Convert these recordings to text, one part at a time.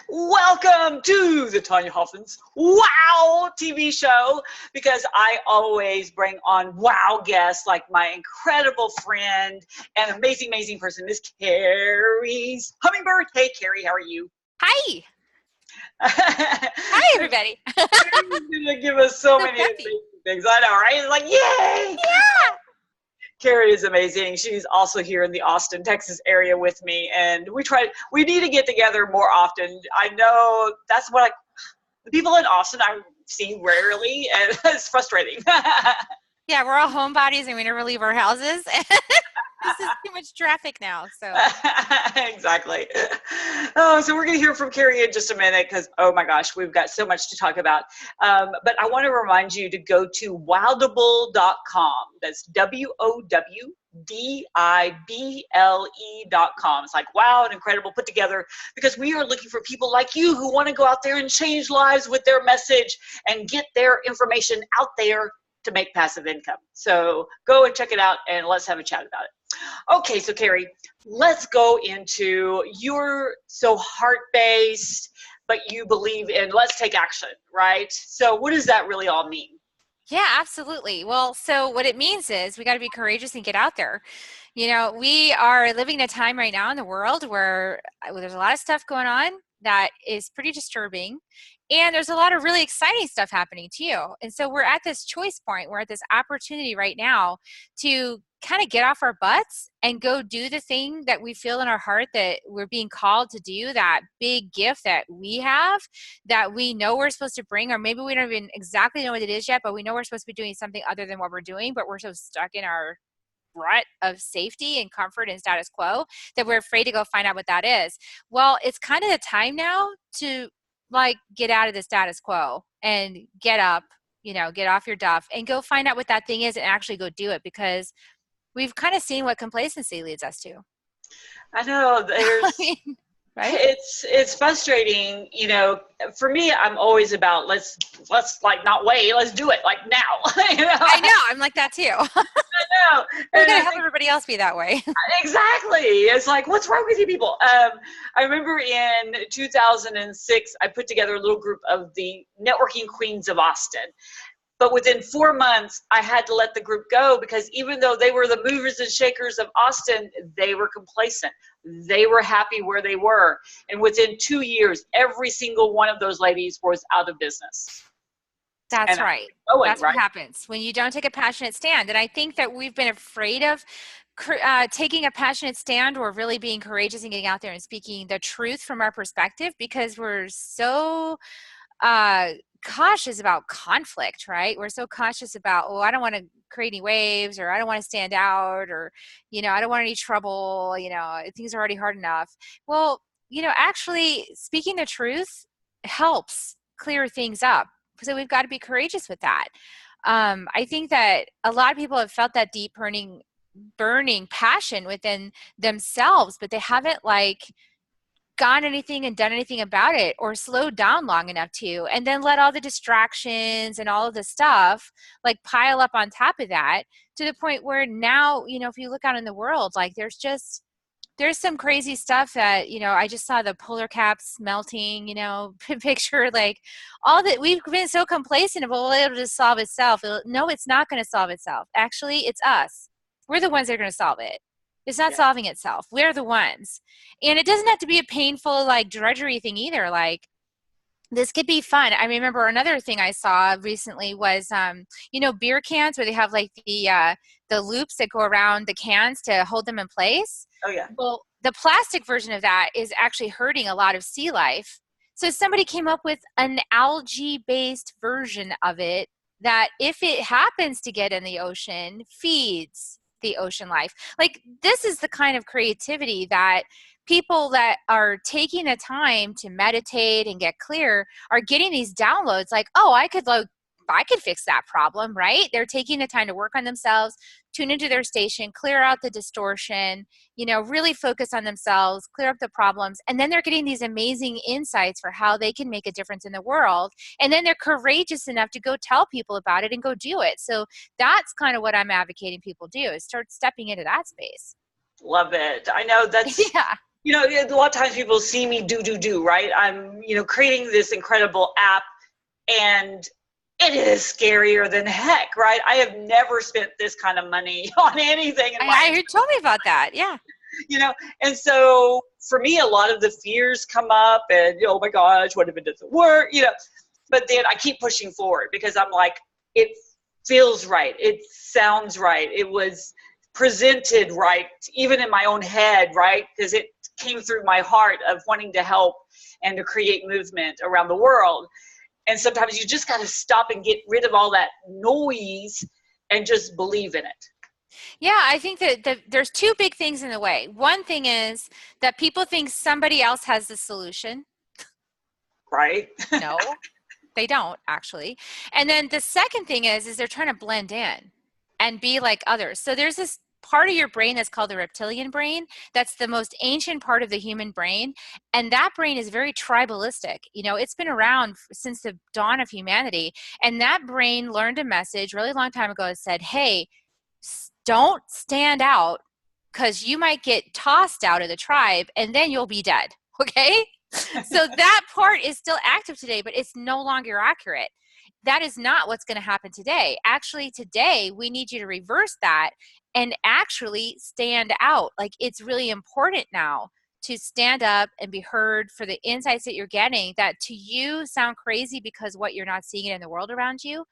Welcome to the Tonya Hofmann's Wow TV show, because I always bring on wow guests like my incredible friend and amazing person, Miss Kerri Hummingbird. Hey, Kerri, how are you? Hi. Hi, everybody. Kerri's going to give us so many peppy. amazing things. I know, right? It's like, yay! Yeah. Kerri is amazing. She's also here in the Austin, Texas area with me, and we need to get together more often. I know that's what the people in Austin I see rarely, and it's frustrating. Yeah, we're all homebodies and we never leave our houses. This is too much traffic now. So Exactly. Oh, so we're going to hear from Kerri in just a minute because, oh my gosh, we've got so much to talk about. But I want to remind you to go to wowdable.com. That's WOWDIBLE.com. It's like wow and incredible put together, because we are looking for people like you who want to go out there and change lives with their message and get their information out there to make passive income. So go and check it out and let's have a chat about it. Okay, so Kerri, let's go into you're so heart-based, but you believe in let's take action, right? So what does that really all mean? yeah, absolutely. Well, so what it means is we got to be courageous and get out there. You know, we are living in a time right now in the world where there's a lot of stuff going on that is pretty disturbing. And there's a lot of really exciting stuff happening too. And so we're at this choice point. We're at this opportunity right now to kind of get off our butts and go do the thing that we feel in our heart that we're being called to do, that big gift that we have, that we know we're supposed to bring, or maybe we don't even exactly know what it is yet, but we know we're supposed to be doing something other than what we're doing, but we're so stuck in our rut of safety and comfort and status quo that we're afraid to go find out what that is. Well, it's kind of the time now to get out of the status quo and get up, get off your duff and go find out what that thing is and actually go do it, because we've kind of seen what complacency leads us to. I know there's Right? it's frustrating, for me. I'm always about let's like not wait, let's do it like now. I know, I'm like that too. I know. We gotta help everybody else be that way. Exactly. It's like, what's wrong with you people? I remember in 2006, I put together a little group of the networking queens of Austin. But within 4 months, I had to let the group go, because even though they were the movers and shakers of Austin, they were complacent. They were happy where they were. And within 2 years, every single one of those ladies was out of business. That's right. That's what happens when you don't take a passionate stand. And I think that we've been afraid of taking a passionate stand or really being courageous and getting out there and speaking the truth from our perspective, because we're so cautious about conflict, right? We're so cautious about, I don't want to create any waves, or I don't want to stand out, or, I don't want any trouble, things are already hard enough. Well, actually speaking the truth helps clear things up. So we've got to be courageous with that. I think that a lot of people have felt that deep burning passion within themselves, but they haven't gone anything and done anything about it, or slowed down long enough to, and then let all the distractions and all of the stuff pile up on top of that, to the point where now, if you look out in the world, there's some crazy stuff that, I just saw the polar caps melting, picture, all that. We've been so complacent of, it'll just solve itself. No, it's not going to solve itself. Actually, it's us. We're the ones that are going to solve it. It's not solving itself. We're the ones. And it doesn't have to be a painful, drudgery thing either. This could be fun. I remember another thing I saw recently was, beer cans where they have the loops that go around the cans to hold them in place. Oh, yeah. Well, the plastic version of that is actually hurting a lot of sea life. So somebody came up with an algae-based version of it that, if it happens to get in the ocean, feeds the ocean life. This is the kind of creativity that people that are taking the time to meditate and get clear are getting these downloads I could fix that problem, right? They're taking the time to work on themselves, tune into their station, clear out the distortion, really focus on themselves, clear up the problems. And then they're getting these amazing insights for how they can make a difference in the world. And then they're courageous enough to go tell people about it and go do it. So that's kind of what I'm advocating people do, is start stepping into that space. Love it. I know that's Yeah. You know, a lot of times people see me do, right? I'm, you know, creating this incredible app, and it is scarier than heck, right? I have never spent this kind of money on anything in my I told me about that. Yeah. You know, and so for me, a lot of the fears come up, and oh my gosh, what if it doesn't work? You know, but then I keep pushing forward because I'm like, it feels right. It sounds right. It was presented right, even in my own head, right? Because it came through my heart of wanting to help and to create movement around the world. And sometimes you just got to stop and get rid of all that noise and just believe in it. Yeah, I think that there's two big things in the way. One thing is that people think somebody else has the solution. Right? No, they don't actually. And then the second thing is they're trying to blend in and be like others. So there's this part of your brain that's called the reptilian brain. That's the most ancient part of the human brain. And that brain is very tribalistic. You know, it's been around since the dawn of humanity. And that brain learned a message really long time ago that said, hey, don't stand out because you might get tossed out of the tribe and then you'll be dead. Okay? So that part is still active today, but it's no longer accurate. That is not what's going to happen today. Actually, today, we need you to reverse that and actually stand out. Like, it's really important now to stand up and be heard for the insights that you're getting that to you sound crazy because what you're not seeing it in the world around you.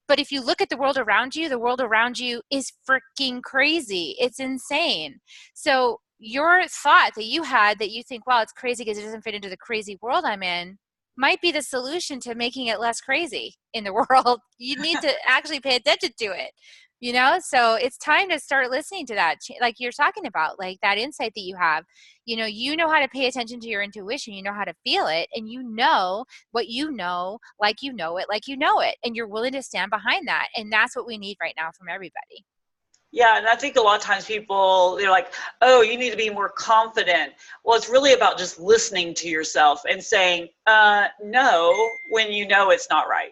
But if you look at the world around you is freaking crazy. It's insane. So your thought that you had that you think, wow, it's crazy because it doesn't fit into the crazy world I'm in, might be the solution to making it less crazy in the world. You need to actually pay attention to it, you know? So it's time to start listening to that. Like you're talking about, like that insight that you have, you know how to pay attention to your intuition, you know how to feel it, and you know what you know, like you know it, and you're willing to stand behind that. And that's what we need right now from everybody. Yeah, and I think a lot of times people, they're like, oh, you need to be more confident. Well, it's really about just listening to yourself and saying, no, when you know it's not right.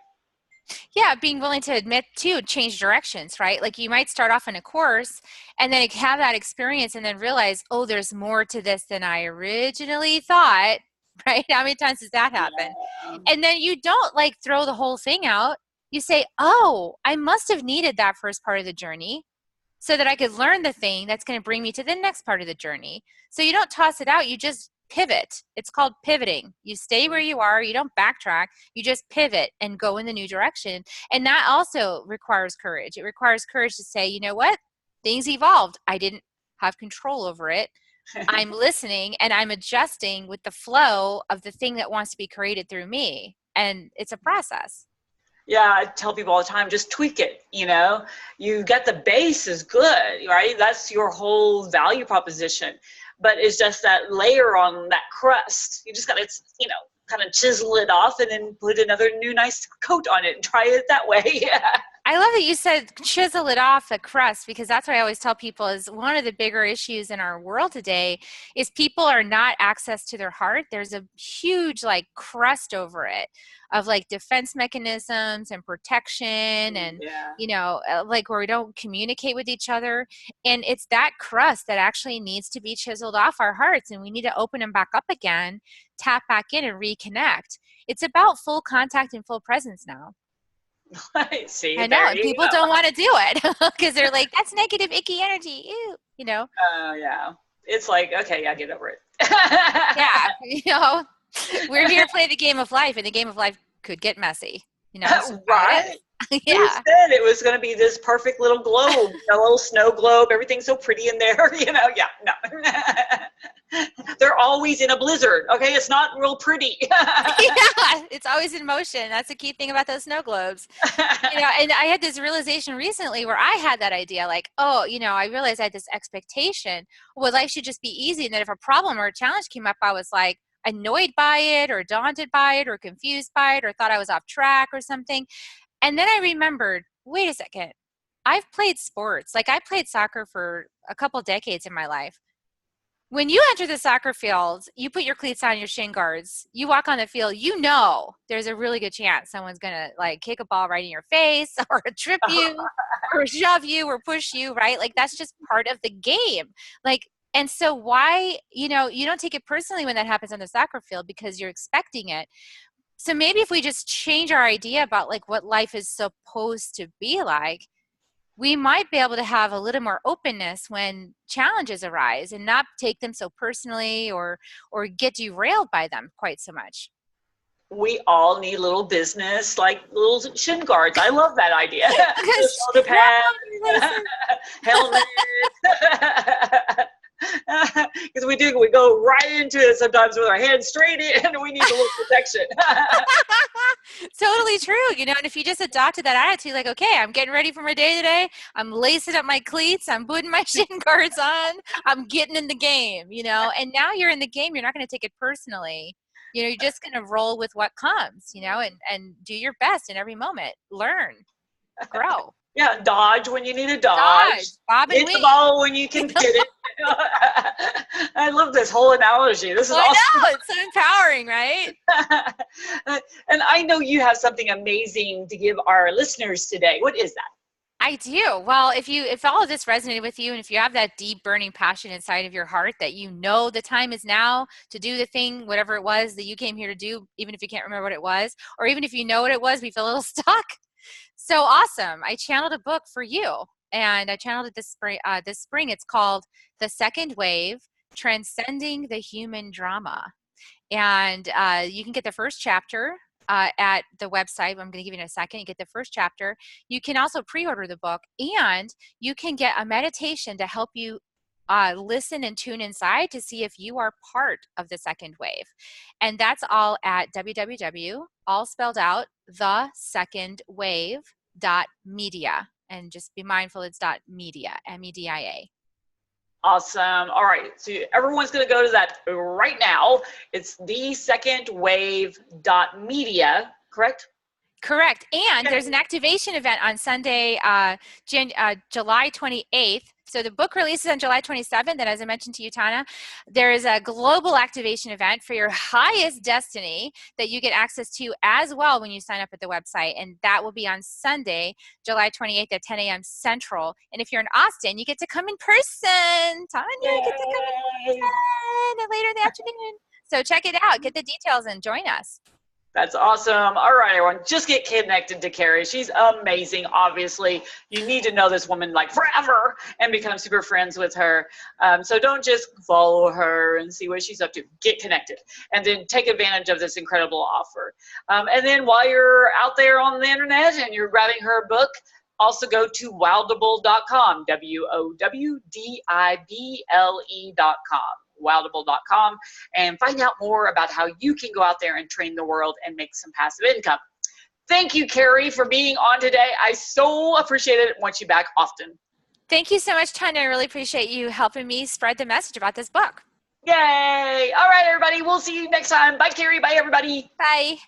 Yeah, being willing to admit to change directions, right? Like you might start off in a course and then have that experience and then realize, oh, there's more to this than I originally thought, right? How many times does that happen? Yeah. And then you don't like throw the whole thing out. You say, oh, I must have needed that first part of the journey so that I could learn the thing that's going to bring me to the next part of the journey. So you don't toss it out, you just pivot. It's called pivoting. You stay where you are, you don't backtrack, you just pivot and go in the new direction. And that also requires courage. It requires courage to say, you know what? Things evolved. I didn't have control over it. I'm listening and I'm adjusting with the flow of the thing that wants to be created through me. And it's a process. Yeah, I tell people all the time, just tweak it, You got the base is good, right? That's your whole value proposition. But it's just that layer on that crust. You just got to, kind of chisel it off and then put another new nice coat on it and try it that way. Yeah. I love that you said chisel it off the crust, because that's what I always tell people is one of the bigger issues in our world today is people are not access to their heart. There's a huge like crust over it of like defense mechanisms and protection and, like where we don't communicate with each other. And it's that crust that actually needs to be chiseled off our hearts, and we need to open them back up again, tap back in and reconnect. It's about full contact and full presence now. See, I know, and people don't want to do it because they're like, that's negative, icky energy. Ew, Oh, yeah. It's like, okay, yeah, get over it. Yeah, we're here to play the game of life, and the game of life could get messy. Right? Yeah. You said it was going to be this perfect little globe, a little snow globe. Everything's so pretty in there, Yeah, no. They're always in a blizzard. Okay, it's not real pretty. Yeah, it's always in motion. That's the key thing about those snow globes. And I had this realization recently where I had that idea, like, oh, I realized I had this expectation. Well, life should just be easy, and that if a problem or a challenge came up, I was like annoyed by it, or daunted by it, or confused by it, or thought I was off track or something. And then I remembered, wait a second, I've played sports. Like I played soccer for a couple decades in my life. When you enter the soccer field, you put your cleats on, your shin guards, you walk on the field, there's a really good chance someone's going to like kick a ball right in your face or trip you or shove you or push you, right? Like that's just part of the game. Like And so why, you don't take it personally when that happens on the soccer field because you're expecting it. So maybe if we just change our idea about like what life is supposed to be like, we might be able to have a little more openness when challenges arise and not take them so personally or get derailed by them quite so much. We all need little business, like little shin guards. I love that idea. Shoulder pads, helmet. Because we go right into it sometimes with our head straight in, and we need a little protection. Totally true. And if you just adopted that attitude, like, okay, I'm getting ready for my day today. I'm lacing up my cleats. I'm putting my shin guards on. I'm getting in the game, and now you're in the game. You're not going to take it personally. You're just going to roll with what comes, and do your best in every moment. Learn, grow. Yeah, dodge when you need to dodge. Bob and hit the ball when you can hit it. I love this whole analogy. This is awesome. I know, it's so empowering, right? And I know you have something amazing to give our listeners today. What is that? I do. Well, if all of this resonated with you, and if you have that deep burning passion inside of your heart that the time is now to do the thing, whatever it was that you came here to do, even if you can't remember what it was, or even if you know what it was, we feel a little stuck. So awesome. I channeled a book for you, and I channeled it this spring. It's called The Second Wave, Transcending the Human Drama. And you can get the first chapter at the website. I'm going to give you in a second. You get the first chapter. You can also pre-order the book, and you can get a meditation to help you listen and tune inside to see if you are part of the second wave. And that's all at www, all spelled out, thesecondwave.media. And just be mindful it's .media, MEDIA. Awesome. All right. So everyone's going to go to that right now. It's thesecondwave.media, correct? Correct. And there's an activation event on Sunday, July 28th. So the book releases on July 27th. And as I mentioned to you, Tonya, there is a global activation event for your highest destiny that you get access to as well when you sign up at the website. And that will be on Sunday, July 28th at 10 a.m. Central. And if you're in Austin, you get to come in person. Tonya, you get to come in person later in the afternoon. So check it out. Get the details and join us. That's awesome. All right, everyone, just get connected to Kerri. She's amazing, obviously. You need to know this woman like forever and become super friends with her. So don't just follow her and see what she's up to. Get connected and then take advantage of this incredible offer. And then while you're out there on the internet and you're grabbing her book, also go to wowdable.com, WOWDIBLE.com. Wowdable.com, and find out more about how you can go out there and train the world and make some passive income. Thank you, Kerri, for being on today. I so appreciate it and want you back often. Thank you so much, Tonya. I really appreciate you helping me spread the message about this book. Yay! All right, everybody. We'll see you next time. Bye, Kerri. Bye, everybody. Bye.